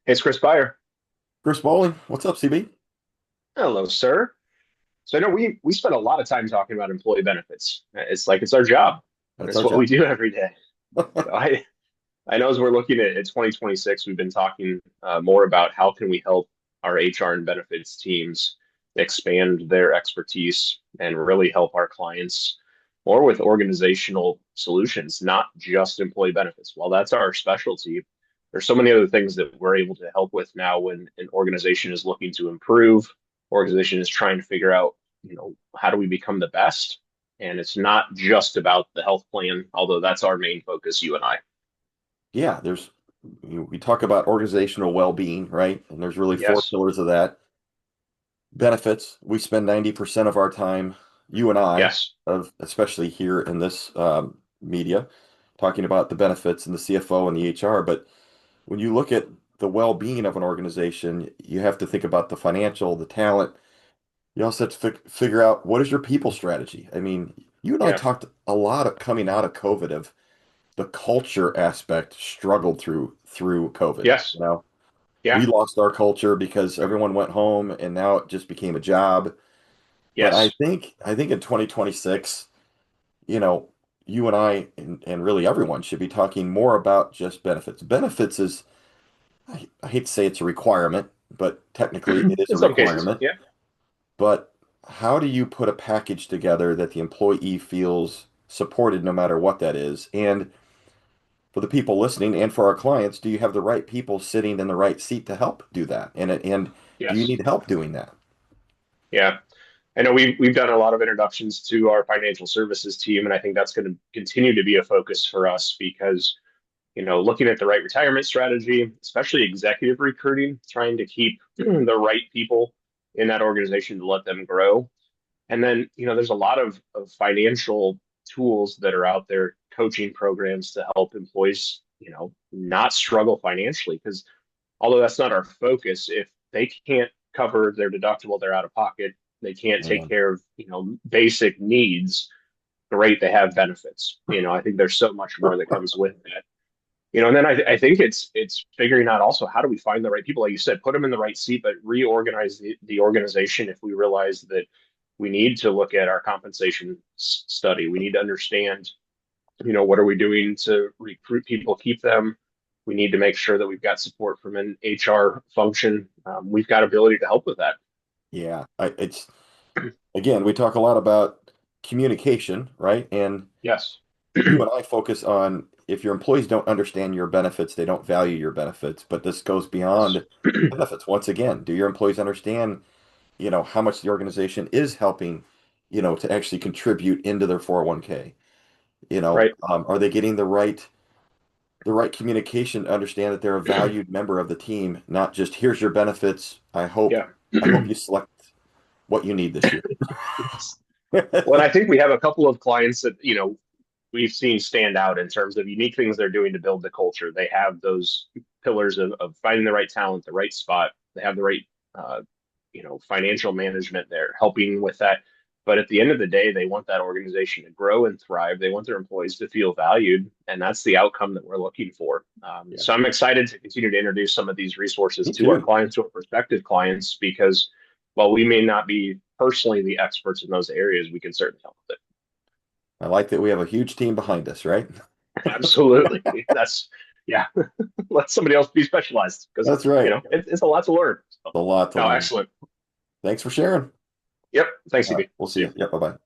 Hey, it's Chris Byer. Chris Bowling, what's up, CB? Hello, sir. So I know we spend a lot of time talking about employee benefits. It's like it's our job. That's It's our what we job. do every day. So I know as we're looking at 2026, we've been talking more about how can we help our HR and benefits teams expand their expertise and really help our clients more with organizational solutions, not just employee benefits. While that's our specialty, there's so many other things that we're able to help with now when an organization is looking to improve, organization is trying to figure out, how do we become the best? And it's not just about the health plan, although that's our main focus, you and I. Yeah, we talk about organizational well-being, right? And there's really four Yes. pillars of that. Benefits, we spend 90% of our time, you and I, Yes. of especially here in this media, talking about the benefits and the CFO and the HR. But when you look at the well-being of an organization, you have to think about the financial, the talent. You also have to figure out what is your people strategy. I mean, you and I Yeah. talked a lot of coming out of COVID of the culture aspect struggled through COVID. Yes. We Yeah. lost our culture because everyone went home and now it just became a job. But I Yes. think I think in 2026, you know, you and I and really everyone should be talking more about just benefits. Benefits is I hate to say it's a requirement, but technically it is In a some cases. requirement. Yeah. But how do you put a package together that the employee feels supported no matter what that is? And for the people listening and for our clients, do you have the right people sitting in the right seat to help do that? And do you Yes. need help doing that? Yeah. I know we've done a lot of introductions to our financial services team, and I think that's going to continue to be a focus for us because, looking at the right retirement strategy, especially executive recruiting, trying to keep the right people in that organization to let them grow. And then, there's a lot of financial tools that are out there, coaching programs to help employees, not struggle financially. Because although that's not our focus, if they can't cover their deductible, they're out of pocket, they can't take Man, care of, basic needs, great, they have benefits. I think there's so much more that comes with that. And then I think it's figuring out also how do we find the right people, like you said, put them in the right seat, but reorganize the organization if we realize that we need to look at our compensation study. We need to understand, what are we doing to recruit people, keep them. We need to make sure that we've got support from an HR function. We've got ability to help with that. yeah, it's again, we talk a lot about communication, right? And Yes. you and I focus on if your employees don't understand your benefits, they don't value your benefits. But this goes Yes. beyond benefits. Once again, do your employees understand, how much the organization is helping, to actually contribute into their 401k? Right. Are they getting the right communication to understand that they're a valued member of the team, not just here's your benefits. Yeah. I hope you select what you need this year. Yes. Well, and I think we have a couple of clients that, we've seen stand out in terms of unique things they're doing to build the culture. They have those pillars of finding the right talent, the right spot. They have the right, financial management there, helping with that. But at the end of the day, they want that organization to grow and thrive. They want their employees to feel valued, and that's the outcome that we're looking for. Yeah, So I'm excited to continue to introduce some of these resources me to our too. clients, to our prospective clients, because while we may not be personally the experts in those areas, we can certainly help with it. I like that we have a huge team behind us, right? Absolutely. Yeah, let somebody else be specialized because, That's right. it's a lot to learn. So, A lot to no, learn. excellent. Thanks for sharing. Yep. Thanks, All right, CB. we'll see See you. you. Yeah, bye-bye.